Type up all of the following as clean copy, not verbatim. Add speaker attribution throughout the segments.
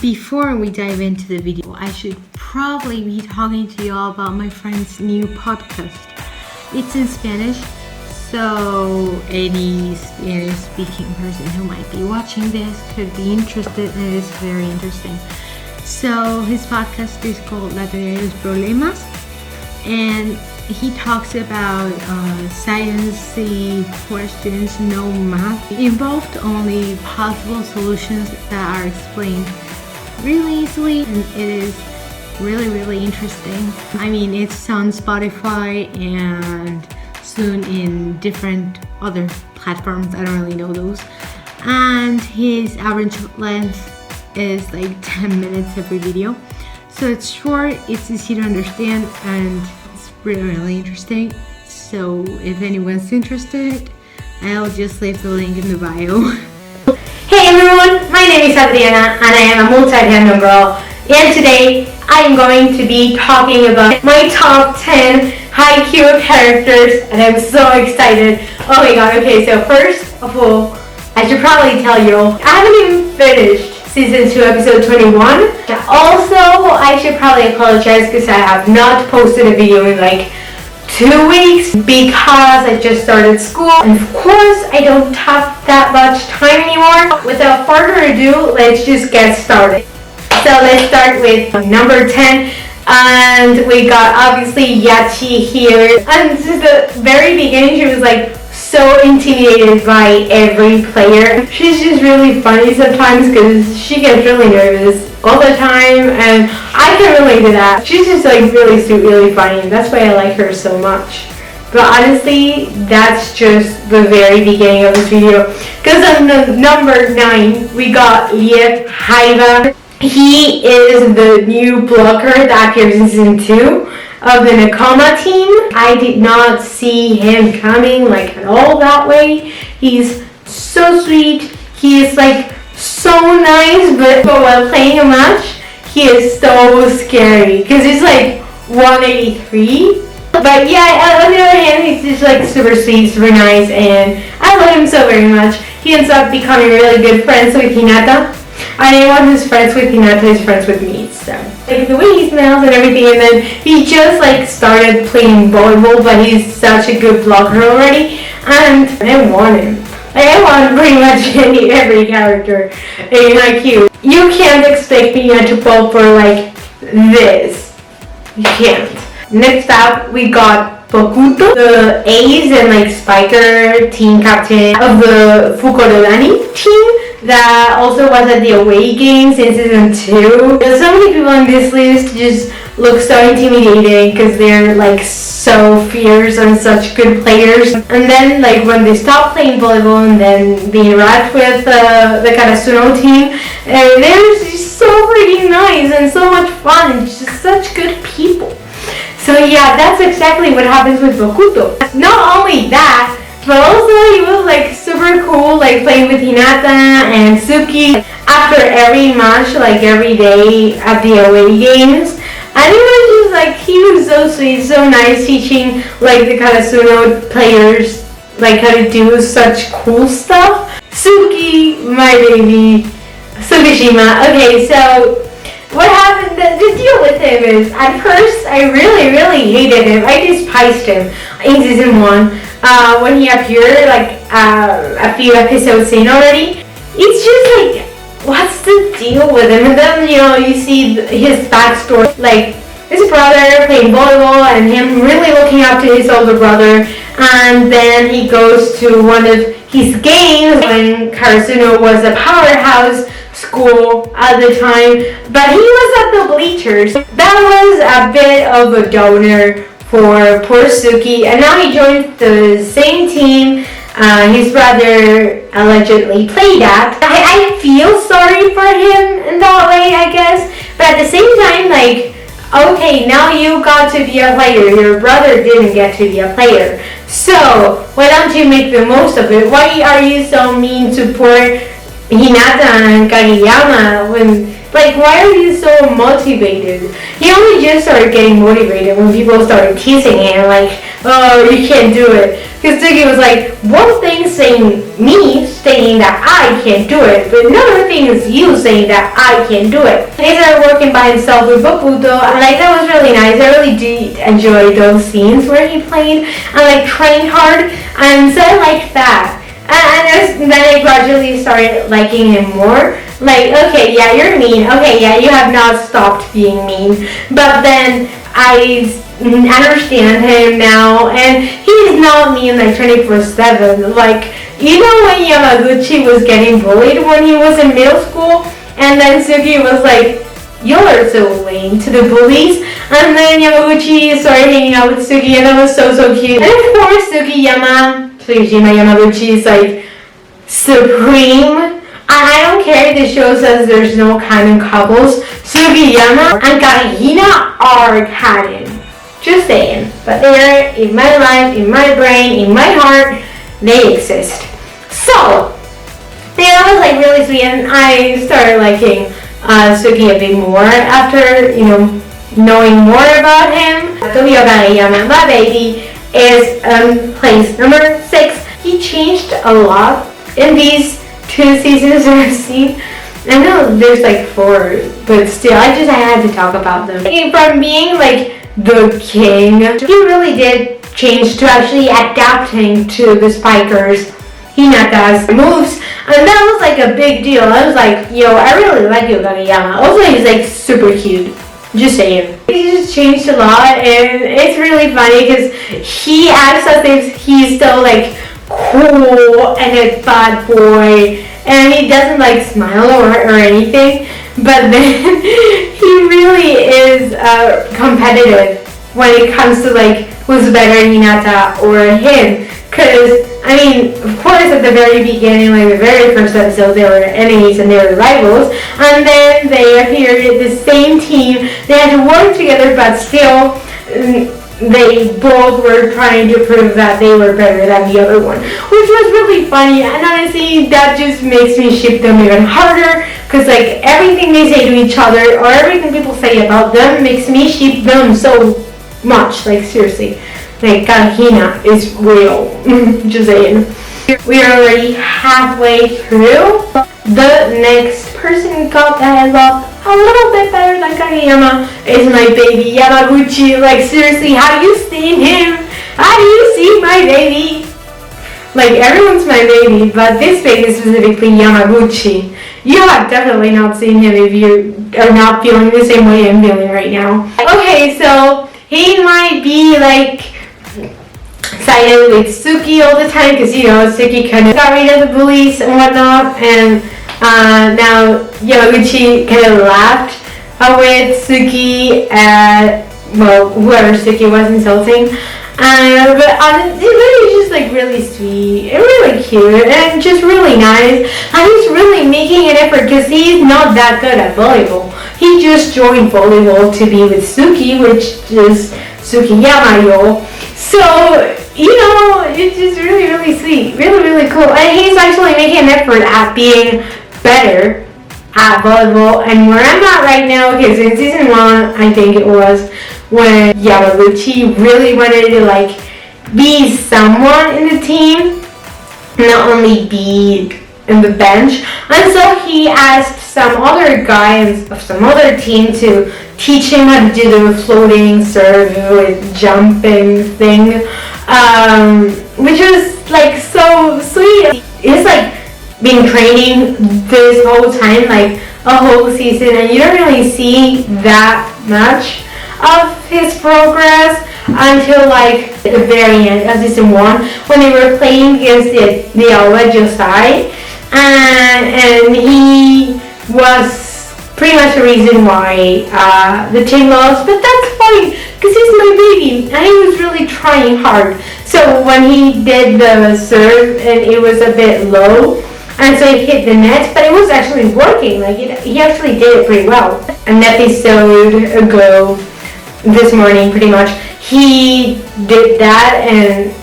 Speaker 1: Before we dive into the video, I should probably be talking to you all about my friend's new podcast. It's in Spanish, so any Spanish speaking person who might be watching this could be interested, and it is very interesting. So his podcast is called La Teoría de los Problemas, and he talks about sciencey questions, no math involved, only possible solutions that are explained really easily, and it is really interesting. I mean, it's on Spotify and soon in different other platforms. I don't really know those. And his average length is like 10 minutes every video. So it's short, it's easy to understand, and it's really interesting. So if anyone's interested, I'll just leave the link in the bio.
Speaker 2: Hey everyone, my name is Adriana and I am a multi-fandom girl, and today I am going to be talking about my top 10 Haikyuu characters, and I'm so excited. Oh my god, okay, so first of all, I should probably tell you, I haven't even finished season 2 episode 21. Also, I should probably apologize because I have not posted a video in like 2 weeks because I just started school, and of course I don't have that much time anymore. Without further ado, let's just get started. So let's start with number 10, and we got obviously Yachi here, and since the very beginning she was like so intimidated by every player. She's just really funny sometimes because she gets really nervous all the time, and I can relate to that. She's just like really sweet, really funny, and that's why I like her so much. But honestly, that's just the very beginning of this video. Because on the number 9, we got Lief Haiba. He is the new blocker that appears in season 2 of the Nakama team. I did not see him coming like at all that way. He's so sweet. He is like so nice, but while playing a match, he is so scary because he's like 183. But yeah, on the other hand, he's just like super sweet, super nice, and I love him so very much. He ends up becoming really good friends with Hinata. Anyone who's friends with Hinata is friends with me, so like the way he smells and everything. And then he just like started playing volleyball, but he's such a good blocker already, and I want him. Like, I want pretty much every character in Haikyuu. You can't expect me to pull for like this. You can't. Next up, we got Bokuto, the ace and like spiker team captain of the Fukurodani team that also was at the away games in season 2. There's so many people on this list just look so intimidating because they're like so fierce and such good players. And then like when they stop playing volleyball and then they interact with the Karasuno team, they're just so freaking nice and so much fun and just such good people. So yeah, that's exactly what happens with Bokuto. Not only that, but also he was like super cool, like playing with Hinata and Suki after every match, like every day at the away games. And it was just like, he was so sweet, so nice, teaching like the Karasuno players like how to do such cool stuff. Suki, my baby, Tsukishima. Okay, so what happened, the deal with him is, at first I really hated him. I despised him in season 1 when he appeared like a few episodes in already. It's just like, what's the deal with him? And then, you know, you see his backstory, like his brother playing volleyball and him really looking up to his older brother, and then he goes to one of his games when Karasuno was a powerhouse school at the time, but he was at the bleachers. That was a bit of a downer for poor Suki, and now he joined the same team his brother allegedly played at. I feel sorry for him in that way, I guess, but at the same time, like, okay, now you got to be a player, your brother didn't get to be a player, so why don't you make the most of it? Why are you so mean to poor Hinata and Kageyama when Like, why are you so motivated? He only just started getting motivated when people started teasing him, like, oh, you can't do it. Because Suki was like, one thing saying that I can't do it, but another thing is you saying that I can't do it. He started working by himself with Bokuto, and like, that was really nice. I really did enjoy those scenes where he played and like trained hard, and so I liked that. And then I gradually started liking him more. Like, okay, yeah, you're mean. Okay, yeah, you have not stopped being mean. But then I understand him now, and he's not mean like 24/7. Like, you know when Yamaguchi was getting bullied when he was in middle school, and then Suki was like, you're so lame to the bullies, and then Yamaguchi started hanging out with Suki, and that was so cute. And of course Tsujima Yamaguchi is like supreme. I don't care if the show says there's no canon couples. Sugiyama and Kahina are canon. Just saying. But they're in my life, in my brain, in my heart, they exist. So, that was like really sweet, and I started liking Suki a bit more after, knowing more about him. Tokyo Kahiyama, my baby, is place number 6. He changed a lot in these 2 seasons I've seen. I know there's like 4, but still, I had to talk about them. From being like the king, he really did change to actually adapting to the Spikers Hinata's moves, and that was like a big deal. I was like, yo, I really like Yogagayama. Also, he's like super cute. Just saying. He just changed a lot, and it's really funny because he acts as if he's still like cool and a bad boy, and he doesn't like smile or anything, but then he really is competitive when it comes to like who's better, Hinata or him. Because, I mean, of course at the very beginning, like the very first episode, they were enemies and they were rivals, and then they appeared at the same team. They had to work together, but still they both were trying to prove that they were better than the other one, which was really funny. And honestly, that just makes me ship them even harder, because like everything they say to each other or everything people say about them makes me ship them so much. Like, seriously, like Kahina is real. Just saying. We are already halfway through. The next person got that I love a little bit better than Kageyama is my baby Yamaguchi. Like, seriously, have you seen him? Have you seen my baby? Like, everyone's my baby, but this baby specifically, Yamaguchi, you have definitely not seen him if you are not feeling the same way I'm feeling right now. Okay, so he might be like sided with Suki all the time, because Suki kind of got rid of the bullies and whatnot, and now Yamaguchi kind of laughed with Suki at, well, whoever Suki was insulting, but it's really just like really sweet and really cute and just really nice, and he's really making an effort because he's not that good at volleyball. He just joined volleyball to be with Suki, which is Tsukiyama, yo. So, it's just really, really sweet. Really, really cool. And he's actually making an effort at being better at volleyball. And where I'm at right now, because in season 1, I think it was, when Yamaguchi really wanted to like be someone in the team, not only be in the bench. And so he asked some other guys of some other team to teach him how to do the floating serve with jumping thing, which was like so sweet. He's like been training this whole time, like a whole season, and you don't really see that much of his progress until like the very end of season 1, when they were playing against the Aoba Josai, and he was pretty much the reason why the team lost. But that's fine, because he's my baby and he was really trying hard. So when he did the serve and it was a bit low, and so he hit the net, but it was actually working. Like, he actually did it pretty well. An episode ago, this morning pretty much, he did that and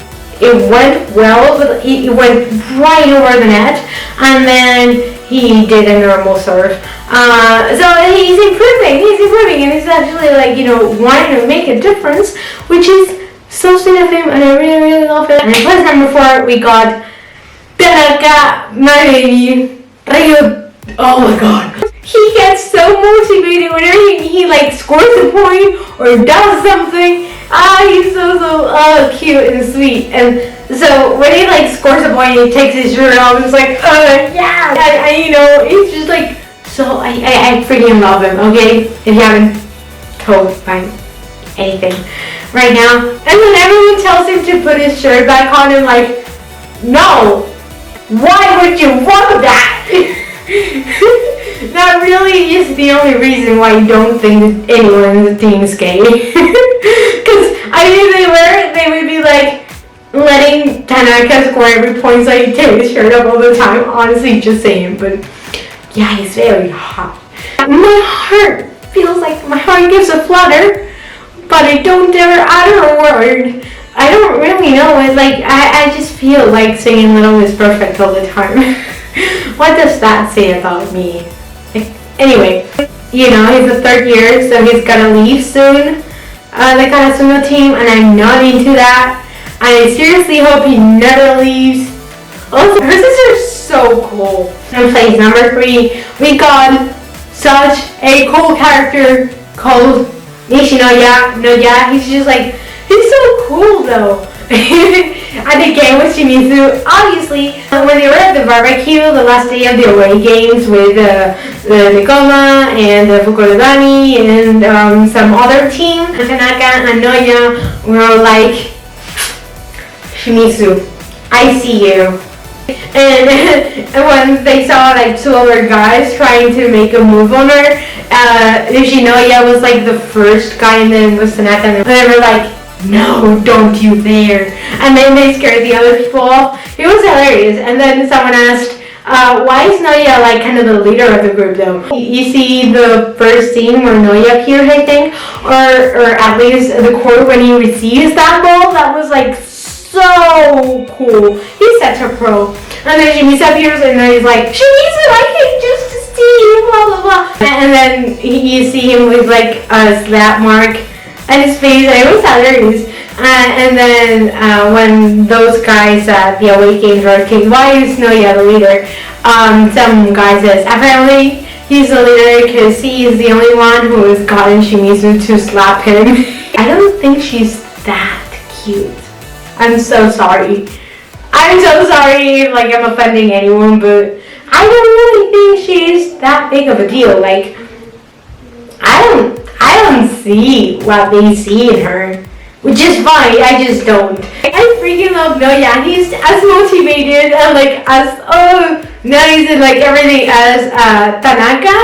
Speaker 2: it went well, but it went right over the net, and then he did a normal serve. So he's improving, and he's actually like, you know, wanting to make a difference, which is so sweet of him, and I really, really love it. And in place number 4, we got Tanaka, my baby, Ryu. Oh my god. He gets so motivated whenever he like scores a point or does something. He's so cute and sweet. And so when he like scores a point and he takes his shirt off, it's like, yeah. And you know, he's just like, so I freaking love him, okay? If you haven't told by anything right now. And when everyone tells him to put his shirt back on, I'm like, no, why would you want that? That really is the only reason why you don't think that anyone in the team is gay. Because I mean, they would be like letting Tanaka score every point, so he take his shirt off all the time. Honestly, just saying. But yeah, he's very hot. My heart feels like my heart gives a flutter, but I don't ever utter a word. I don't really know. It's like I just feel like singing Little Miss Perfect all the time. What does that say about me? Anyway, you know, he's a 3rd year, so he's gonna leave soon, the Karasuno team, and I'm not into that. I seriously hope he never leaves. Also, her sister's so cool. In place number 3, we got such a cool character called Nishinoya. He's just like, he's so cool though. At the game with Shimizu, obviously, when they were at the barbecue, the last day of the away games with the Nekoma and the Fukurodani and some other team, Tanaka and Noya were like, Shimizu, I see you. And when they saw like 2 other guys trying to make a move on her, Nishinoya was like the first guy, and then was Tanaka, and they were like, no, don't you dare. And then they scared the other people off. It was hilarious. And then someone asked, why is Noya like kind of the leader of the group though? You see the first scene where Noya appears, I think, or at least the quote when he receives that ball, that was like so cool. He's such a pro. And then Shimizu appears and then he's like, Shimizu, I came just to see you, blah blah blah. And then you see him with like a slap mark and his face, and it was hilarious. And then when those guys at the away games were asking, why is Noya the leader? Some guy says, apparently he's the leader because he is the only one who has gotten Shimizu to slap him. I don't think she's that cute. I'm so sorry. I'm so sorry, like I'm offending anyone, but I don't really think she's that big of a deal. Like, I don't see what they see in her, which is fine. I just don't. I freaking love Noya. He's as motivated and like as nice and like everything as Tanaka,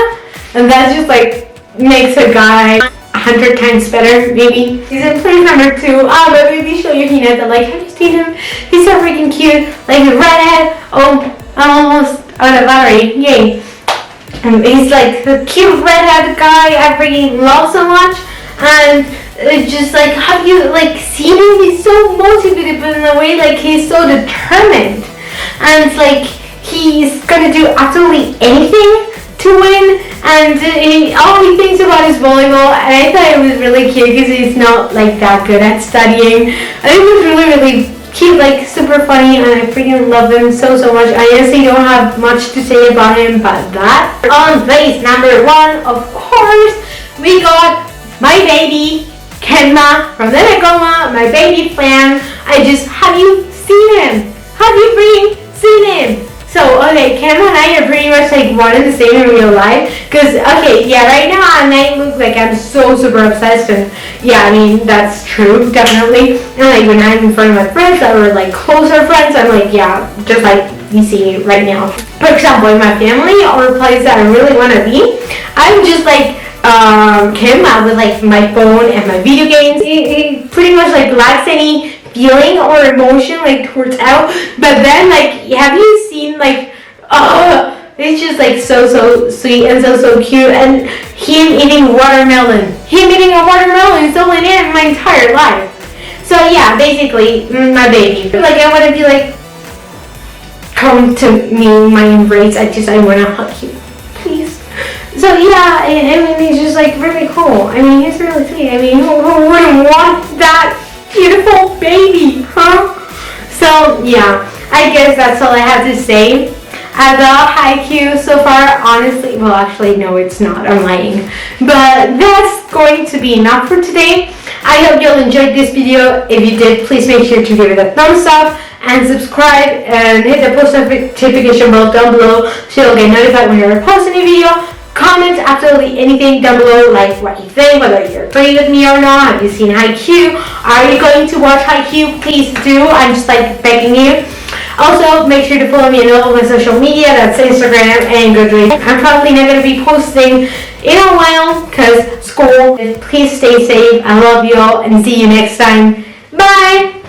Speaker 2: and that just like makes a guy 100 times better. Maybe he's in place number 2. But maybe show you Hinata. Like, have you seen him? He's so freaking cute. Like the redhead. Oh, I'm almost out of battery. Yay. And he's like the cute redhead guy I freaking love so much. And it's just like, have you like seen him? He's so motivated, but in a way like he's so determined. And it's like he's gonna do absolutely anything to win. And all he thinks about is volleyball. And I thought it was really cute because he's not like that good at studying. I think it was really, really cute, like super funny, and I freaking love him so much. I honestly don't have much to say about him, but that. On place number 1, of course, we got my baby Kenma from the Nekoma, my baby fan. Have you seen him? Have you freaking seen him? So, okay, Kenma and I are pretty much like one and the same in real life. Because, okay, yeah, right now I might look like I'm so super obsessed. And yeah, I mean, that's true, definitely. And like when I'm in front of my friends that were like closer friends, I'm like, yeah, just like you see me right now. For example, in my family or a place that I really want to be, I'm just like Kenma with like my phone and my video games. It pretty much like lacks any feeling or emotion like towards out, but then like, have you seen like, it's just like so sweet and so cute. And him eating watermelon, is the only name in my entire life. So yeah, basically my baby. Like I want to be like come to me, my embrace. I want to hug you, please. So yeah, I mean, he's just like really cool. I mean, he's really sweet. I mean, who wouldn't want that beautiful baby, huh? So yeah, I guess that's all I have to say about Haikyuu so far. Honestly, well, actually, no, it's not. I'm lying. But that's going to be enough for today. I hope you all enjoyed this video. If you did, please make sure to give it a thumbs up and subscribe and hit the post notification bell down below so you'll get notified whenever I post a new video. Comment absolutely anything down below, like what you think, whether you agree with me or not. Have you seen Haikyuu? Are you going to watch Haikyuu? Please do. I'm just like begging you. Also, make sure to follow me on all of my social media. That's Instagram and Goodreads. I'm probably not going to be posting in a while because school. Please stay safe. I love you all and see you next time. Bye!